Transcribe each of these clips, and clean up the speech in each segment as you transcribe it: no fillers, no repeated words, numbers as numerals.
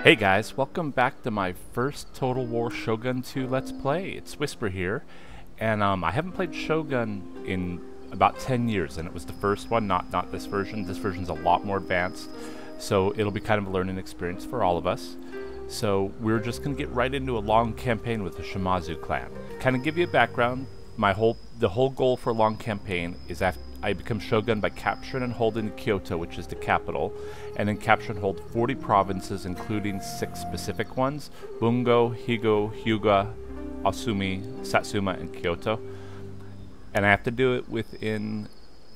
Hey guys, welcome back to my first Total War Shogun 2 Let's Play. It's Whisper here, and I haven't played Shogun in about 10 years, and it was the first one, not this version. This version's a lot more advanced, so it'll be kind of a learning experience for all of us. So we're just going to get right into a long campaign with the Shimazu clan. Kind of give you a background, the whole goal for a long campaign is after I become Shogun by capturing and holding Kyoto, which is the capital, and then capture and hold 40 provinces, including 6 specific ones: Bungo, Higo, Hyuga, Asumi, Satsuma, and Kyoto. And I have to do it within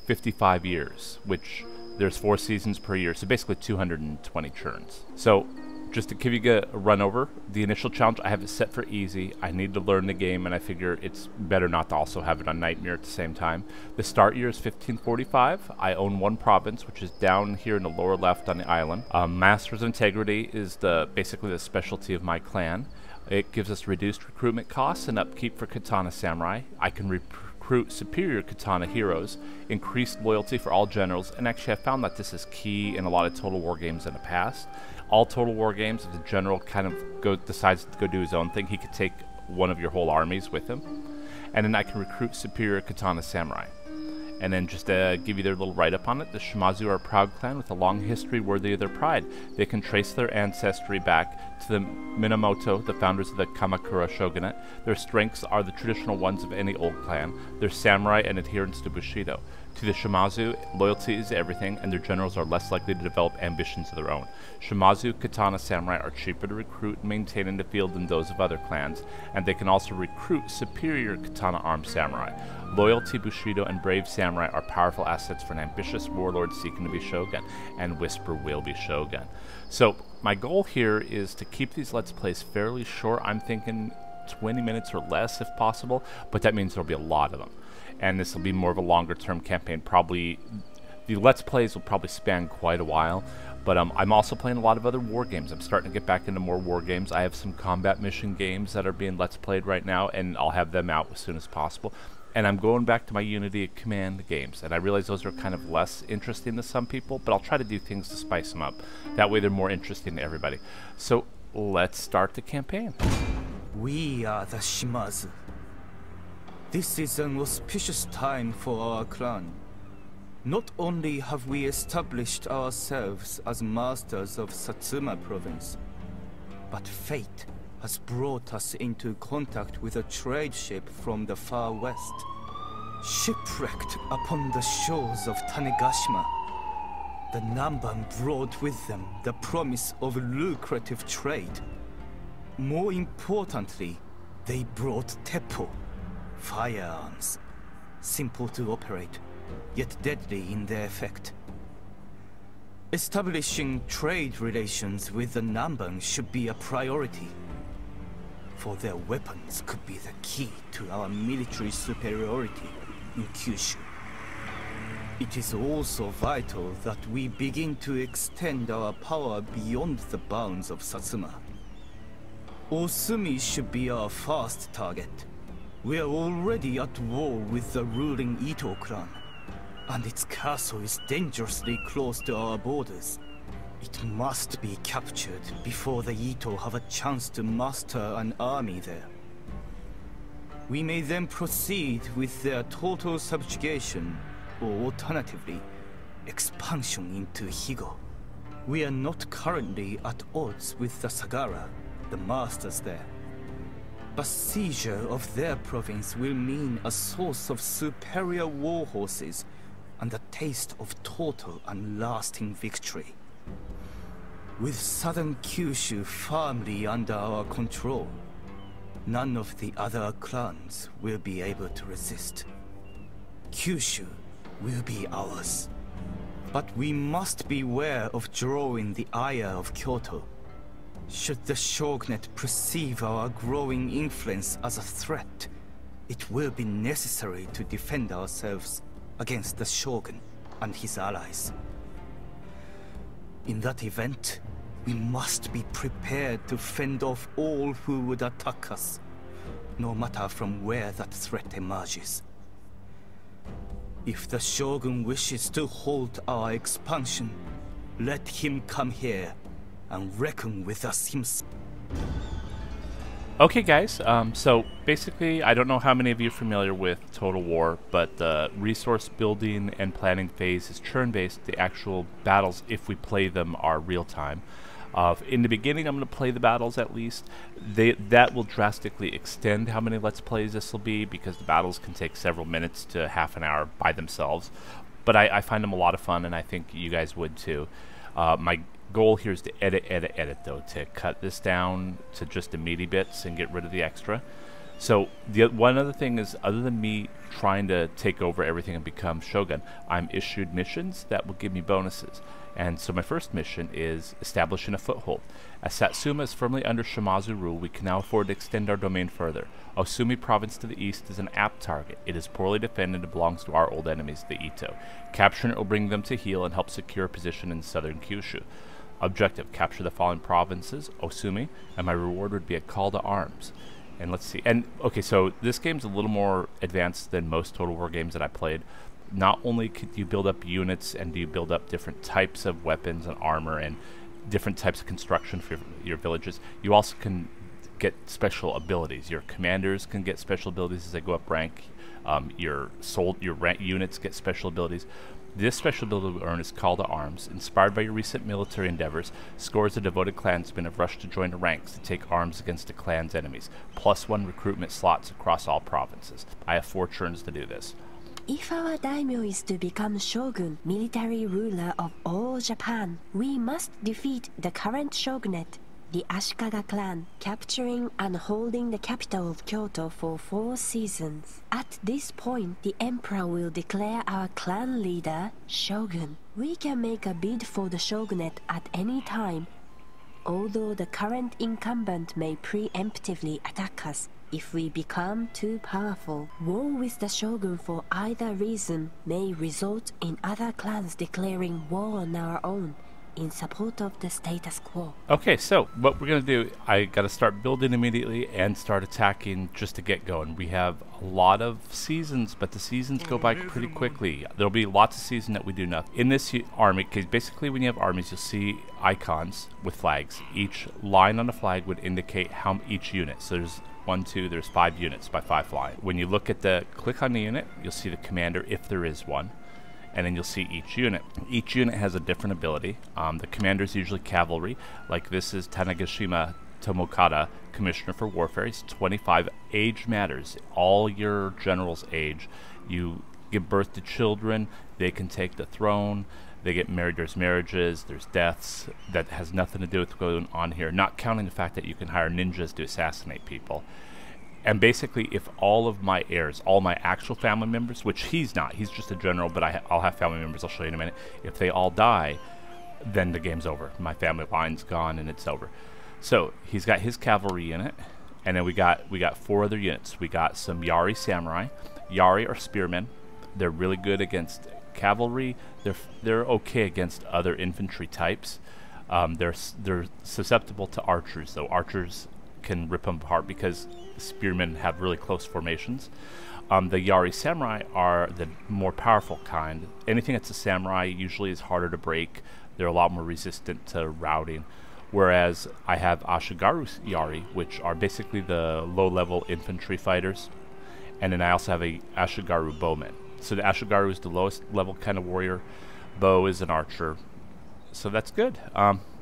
55 years, which there's 4 seasons per year, so basically 220 turns. So just to give you a run over, the initial challenge, I have it set for easy. I need to learn the game, and I figure it's better not to also have it on Nightmare at the same time. The start year is 1545. I own 1 province, which is down here in the lower left on the island. Masters of Integrity is basically the specialty of my clan. It gives us reduced recruitment costs and upkeep for Katana Samurai. I can recruit superior Katana heroes, increased loyalty for all generals, and actually I found that this is key in a lot of Total War games in the past. All Total War games, if the general kind of decides to go do his own thing, he could take one of your whole armies with him. And then I can recruit superior Katana Samurai. And then just to give you their little write-up on it, the Shimazu are a proud clan with a long history worthy of their pride. They can trace their ancestry back to the Minamoto, the founders of the Kamakura shogunate. Their strengths are the traditional ones of any old clan, their samurai and adherence to Bushido. To the Shimazu, loyalty is everything, and their generals are less likely to develop ambitions of their own. Shimazu Katana Samurai are cheaper to recruit and maintain in the field than those of other clans, and they can also recruit superior Katana armed samurai. Loyalty, Bushido, and brave samurai are powerful assets for an ambitious warlord seeking to be Shogun, and Whisper will be Shogun. So, my goal here is to keep these Let's Plays fairly short. I'm thinking 20 minutes or less if possible, but that means there'll be a lot of them. And this will be more of a longer term campaign. Probably, the Let's Plays will probably span quite a while, but I'm also playing a lot of other war games. I'm starting to get back into more war games. I have some combat mission games that are being Let's Played right now, and I'll have them out as soon as possible. And I'm going back to my Unity Command games, and I realize those are kind of less interesting to some people, but I'll try to do things to spice them up. That way they're more interesting to everybody. So let's start the campaign. We are the Shimazu. This is an auspicious time for our clan. Not only have we established ourselves as masters of Satsuma province, but fate has brought us into contact with a trade ship from the far west. Shipwrecked upon the shores of Tanegashima, the Namban brought with them the promise of lucrative trade. More importantly, they brought teppo, firearms, simple to operate, yet deadly in their effect. Establishing trade relations with the Namban should be a priority, for their weapons could be the key to our military superiority in Kyushu. It is also vital that we begin to extend our power beyond the bounds of Satsuma. Osumi should be our first target. We are already at war with the ruling Ito clan, and its castle is dangerously close to our borders. It must be captured before the Ito have a chance to muster an army there. We may then proceed with their total subjugation, or alternatively, expansion into Higo. We are not currently at odds with the Sagara, the masters there. But seizure of their province will mean a source of superior war horses and a taste of total and lasting victory. With southern Kyushu firmly under our control, none of the other clans will be able to resist. Kyushu will be ours. But we must beware of drawing the ire of Kyoto. Should the shogunate perceive our growing influence as a threat, it will be necessary to defend ourselves against the shogun and his allies. In that event, we must be prepared to fend off all who would attack us, no matter from where that threat emerges. If the shogun wishes to halt our expansion, let him come here and reckon with us himself. Okay guys, so basically I don't know how many of you are familiar with Total War, but the resource building and planning phase is turn-based. The actual battles, if we play them, are real-time. In the beginning I'm going to play the battles at least. That will drastically extend how many Let's Plays this will be, because the battles can take several minutes to half an hour by themselves. But I find them a lot of fun, and I think you guys would too. My goal here is to edit though, to cut this down to just the meaty bits and get rid of the extra. So one other thing is, other than me trying to take over everything and become Shogun, I'm issued missions that will give me bonuses. And so my first mission is establishing a foothold. As Satsuma is firmly under Shimazu rule, we can now afford to extend our domain further. Osumi province to the east is an apt target. It is poorly defended and belongs to our old enemies, the Ito. Capturing it will bring them to heel and help secure a position in southern Kyushu. Objective: capture the following provinces, Osumi, and my reward would be a call to arms. And let's see. And okay, so this game's a little more advanced than most Total War games that I played. Not only do you build up units and do you build up different types of weapons and armor and different types of construction for your villages, you also can get special abilities. Your commanders can get special abilities as they go up rank. Your rank units get special abilities. This special ability we earn is Call to Arms. Inspired by your recent military endeavors, scores of devoted clansmen have rushed to join the ranks to take arms against the clan's enemies. +1 recruitment slots across all provinces. I have 4 turns to do this. If our daimyo is to become shogun, military ruler of all Japan, we must defeat the current shogunate, the Ashikaga clan, capturing and holding the capital of Kyoto for 4 seasons. At this point, the emperor will declare our clan leader shogun. We can make a bid for the shogunate at any time, although the current incumbent may preemptively attack us if we become too powerful. War with the shogun for either reason may result in other clans declaring war on our own in support of the status quo. Okay, so what we're going to do, I got to start building immediately and start attacking just to get going. We have a lot of seasons, but the seasons go by pretty quickly. There'll be lots of seasons that we do nothing. In this army, because basically when you have armies, you'll see icons with flags. Each line on the flag would indicate how each unit. So there's 1, 2, there's 5 units by 5 flying. When you look at click on the unit, you'll see the commander if there is one. And then you'll see each unit. Each unit has a different ability. The commander is usually cavalry. Like this is Tanegashima Tomokata, Commissioner for Warfare. He's 25. Age matters. All your generals age. You give birth to children, they can take the throne. They get married, there's marriages, there's deaths. That has nothing to do with what's going on here. Not counting the fact that you can hire ninjas to assassinate people. And basically, if all of my heirs, all my actual family members, which he's not, he's just a general, but I'll have family members, I'll show you in a minute. If they all die, then the game's over. My family line's gone and it's over. So he's got his cavalry unit, and then we got 4 other units. We got some Yari samurai. Yari are spearmen. They're really good against cavalry. They're okay against other infantry types. They're susceptible to archers, though. Archers can rip them apart because spearmen have really close formations. The Yari samurai are the more powerful kind. Anything that's a samurai usually is harder to break. They're a lot more resistant to routing. Whereas I have Ashigaru Yari, which are basically the low-level infantry fighters. And then I also have a Ashigaru bowman. So the Ashigaru is the lowest level kind of warrior. Bow is an archer. So that's good.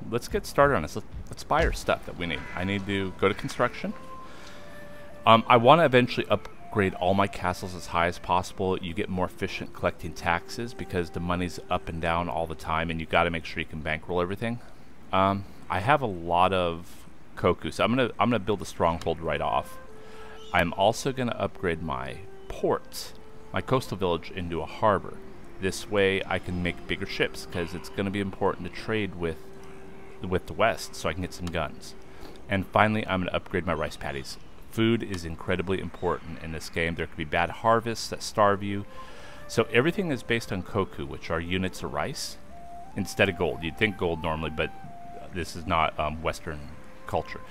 Let's get started on this. Let's buy our stuff that we need. I need to go to construction. I want to eventually upgrade all my castles as high as possible. You get more efficient collecting taxes because the money's up and down all the time, and you got to make sure you can bankroll everything. I have a lot of koku, so I'm gonna build a stronghold right off. I'm also gonna upgrade my port, my coastal village, into a harbor. This way I can make bigger ships, because it's going to be important to trade with the West, so I can get some guns. And finally, I'm going to upgrade my rice paddies. Food is incredibly important in this game. There could be bad harvests that starve you. So everything is based on koku, which are units of rice, instead of gold. You'd think gold normally, but this is not Western culture.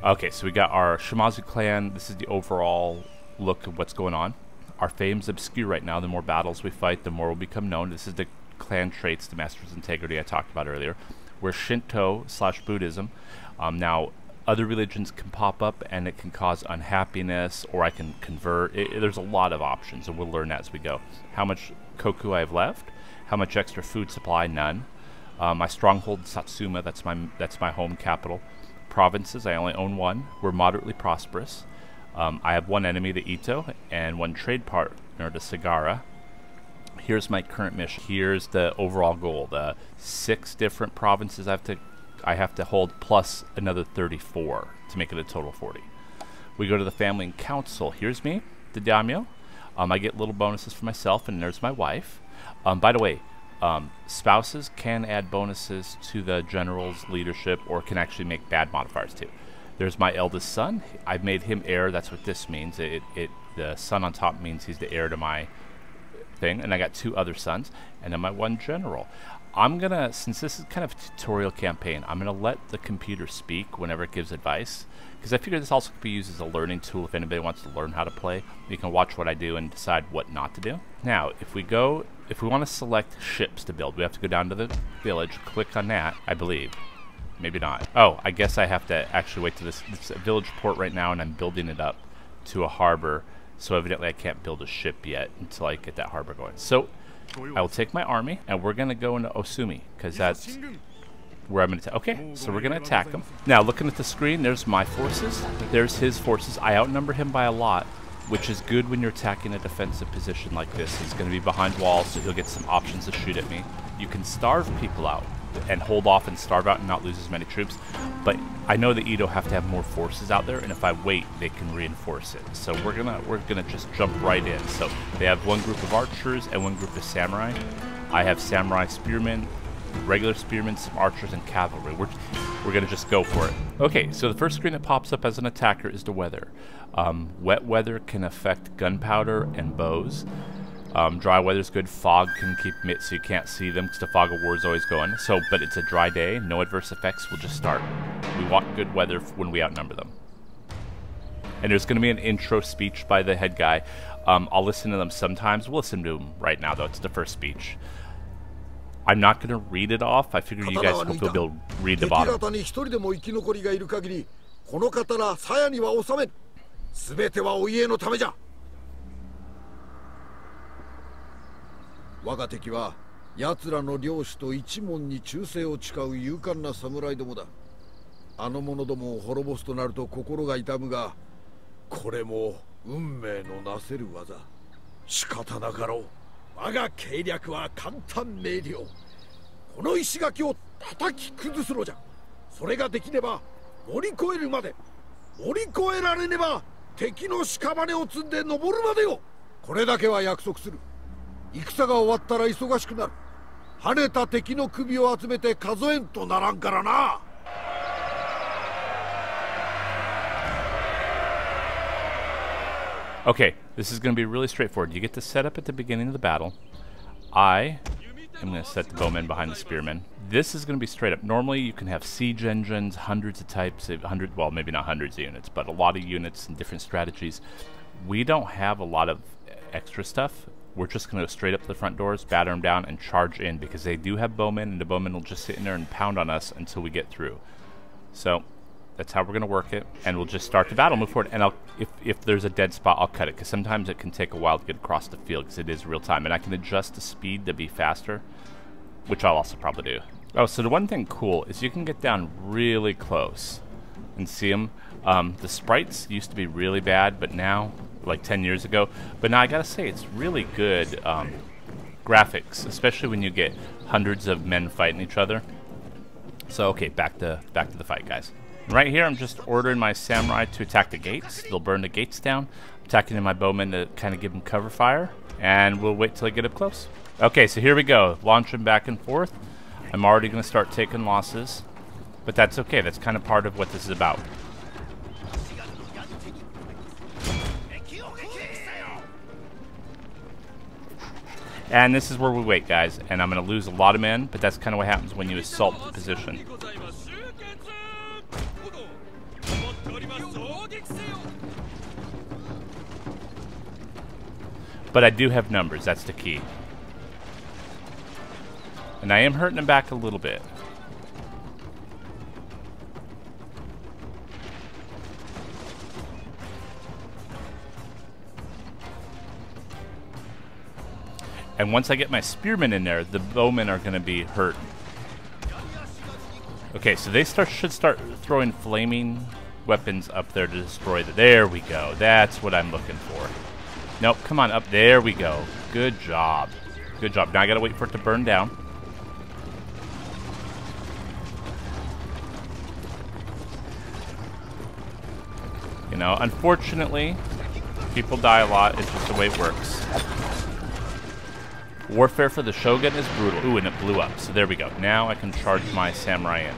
Okay, so we got our Shimazu clan. This is the overall look of what's going on. Our fame's obscure right now. The more battles we fight, the more we'll become known. This is the clan traits, the Master's Integrity I talked about earlier. We're Shinto/Buddhism. Now, other religions can pop up and it can cause unhappiness, or I can convert. There's a lot of options, and we'll learn as we go. How much koku I have left, how much extra food supply, none. My stronghold, Satsuma, that's my home capital. Provinces, I only own one. We're moderately prosperous. I have one enemy, the Ito, and one trade partner, the Sagara. Here's my current mission. Here's the overall goal. The 6 different provinces I have to hold, plus another 34 to make it a total 40. We go to the family and council. Here's me, the daimyo. I get little bonuses for myself, and there's my wife. By the way, spouses can add bonuses to the general's leadership, or can actually make bad modifiers too. There's my eldest son. I've made him heir. That's what this means. The son on top means he's the heir to my thing. And I got 2 other sons, and then my one general. I'm gonna, since this is kind of a tutorial campaign, I'm gonna let the computer speak whenever it gives advice, because I figure this also could be used as a learning tool if anybody wants to learn how to play. You can watch what I do and decide what not to do. Now, if we want to select ships to build, we have to go down to the village, click on that, I believe. Maybe not. Oh, I guess I have to actually wait to this. It's a village port right now, and I'm building it up to a harbor. So evidently I can't build a ship yet until I get that harbor going. So I will take my army, and we're going to go into Osumi, because that's where I'm going to... Okay, so we're going to attack him. Now, looking at the screen, there's my forces. There's his forces. I outnumber him by a lot, which is good when you're attacking a defensive position like this. He's going to be behind walls, so he'll get some options to shoot at me. You can starve people out and hold off and starve out and not lose as many troops, but I know the Edo have to have more forces out there, and if I wait, they can reinforce it. So we're gonna just jump right in. So they have one group of archers and one group of samurai. I have samurai spearmen, regular spearmen, some archers, and cavalry. We're gonna just go for it. Okay, so the first screen that pops up as an attacker is the weather. Wet weather can affect gunpowder and bows. Dry weather's good. Fog can keep them so you can't see them, because the fog of war is always going. So, but it's a dry day, no adverse effects. We'll just start. We want good weather when we outnumber them. And there's going to be an intro speech by the head guy. I'll listen to them sometimes. We'll listen to him right now, though. It's the first speech. I'm not going to read it off. I figure you guys hope you'll be able to read the bottom. Okay, this is going to be really straightforward. You get to set up at the beginning of the battle. I am going to set the bowmen behind the spearmen. This is going to be straight up. Normally you can have siege engines, hundreds of types, well, maybe not hundreds of units, but a lot of units and different strategies. We don't have a lot of extra stuff. We're just going to go straight up to the front doors, batter them down, and charge in, because they do have bowmen, and the bowmen will just sit in there and pound on us until we get through. So that's how we're going to work it, and we'll just start the battle, move forward, and if there's a dead spot, I'll cut it, because sometimes it can take a while to get across the field, because it is real time, and I can adjust the speed to be faster, which I'll also probably do. Oh, so the one thing cool is you can get down really close and see them. The sprites used to be really bad, but now, like 10 years ago, but now I gotta say, it's really good graphics, especially when you get hundreds of men fighting each other. So, okay, back to the fight, guys. Right here, I'm just ordering my samurai to attack the gates. They'll burn the gates down. I'm attacking in my bowmen to kind of give them cover fire, and we'll wait till I get up close. Okay, so here we go. Launching back and forth. I'm already going to start taking losses, but that's okay. That's kind of part of what this is about. And this is where we wait, guys. And I'm going to lose a lot of men, but that's kind of what happens when you assault the position. But I do have numbers, that's the key. And I am hurting them back a little bit. And once I get my spearmen in there, the bowmen are going to be hurt. Okay, so they should start throwing flaming weapons up there to destroy the... There we go. That's what I'm looking for. Nope, come on up. There we go. Good job. Good job. Now I got to wait for it to burn down. You know, unfortunately, people die a lot. It's just the way it works. Warfare for the Shogun is brutal. Ooh, and it blew up. So there we go. Now I can charge my samurai in.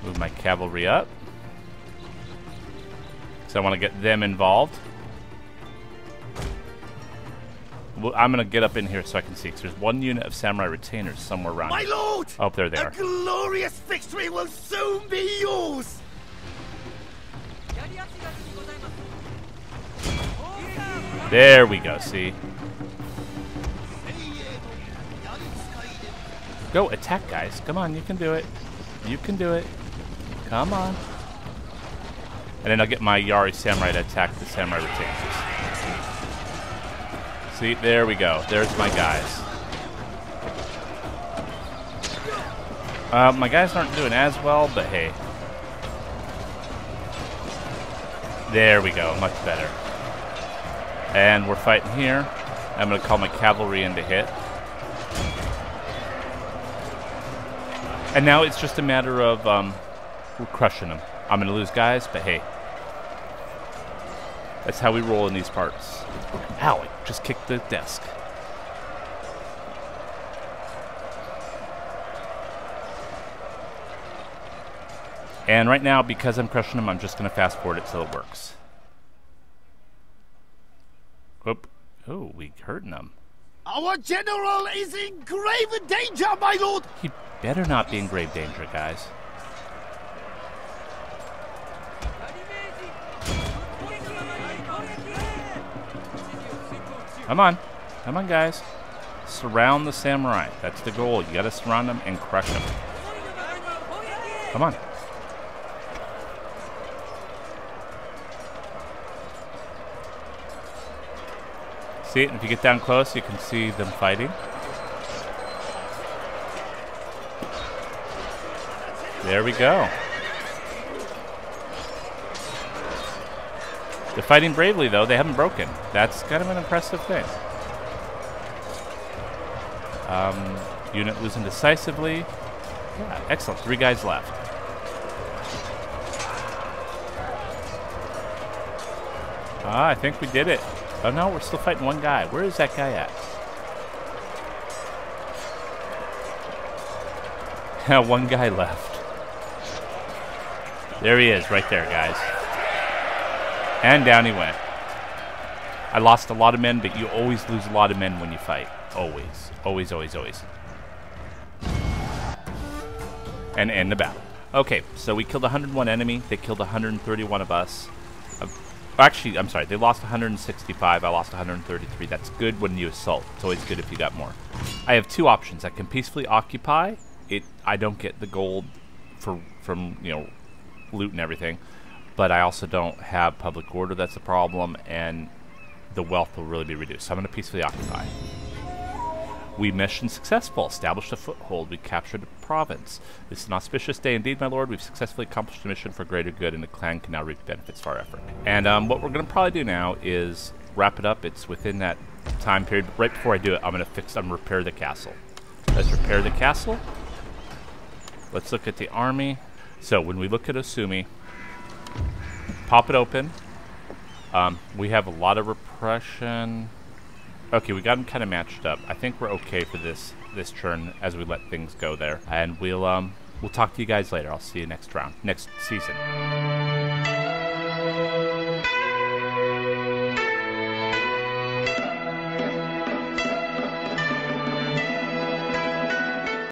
Move my cavalry up. So I want to get them involved. Well, I'm going to get up in here so I can see. Because there's one unit of samurai retainers somewhere around. My lord! Oh, there they are. A glorious victory will soon be yours! There we go, see? Go, attack, guys. Come on, you can do it. You can do it. Come on. And then I'll get my Yari Samurai to attack the Samurai Retainers. See, there we go. There's my guys. My guys aren't doing as well, but hey. There we go. Much better. And we're fighting here. I'm going to call my cavalry in to hit. And now it's just a matter of we're crushing them. I'm going to lose guys, but hey. That's how we roll in these parts. Ow, I just kicked the desk. And right now, because I'm crushing them, I'm just going to fast forward it till it works. Whoop. Oh, we hurting them. Our general is in grave danger, my lord! He better not be in grave danger, guys. Come on. Come on, guys. Surround the samurai. That's the goal. You gotta surround them and crush them. Come on. See it? And if you get down close, you can see them fighting. There we go. They're fighting bravely, though. They haven't broken. That's kind of an impressive thing. Unit losing decisively. Yeah, excellent. 3 guys left. I think we did it. Oh, no, we're still fighting 1 guy. Where is that guy at? Yeah, 1 guy left. There he is, right there, guys. And down he went. I lost a lot of men, but you always lose a lot of men when you fight. Always. Always, always, always. And end the battle. Okay, so we killed 101 enemy. They killed 131 of us. Actually, I'm sorry. They lost 165. I lost 133. That's good when you assault. It's always good if you got more. I have 2 options. I can peacefully occupy. I don't get the gold from you know, loot and everything. But I also don't have public order. That's a problem. And the wealth will really be reduced. So I'm going to peacefully occupy. We mission successful. Established a foothold. We captured a province. This is an auspicious day indeed, my lord. We've successfully accomplished the mission for greater good, and the clan can now reap benefits of our effort. And what we're going to probably do now is wrap it up. It's within that time period. But right before I do it, I'm going to repair the castle. Let's repair the castle. Let's look at the army. So when we look at Osumi, pop it open. We have a lot of repression. Okay, we got them kind of matched up. I think we're okay for this turn as we let things go there. And we'll talk to you guys later. I'll see you next round, next season.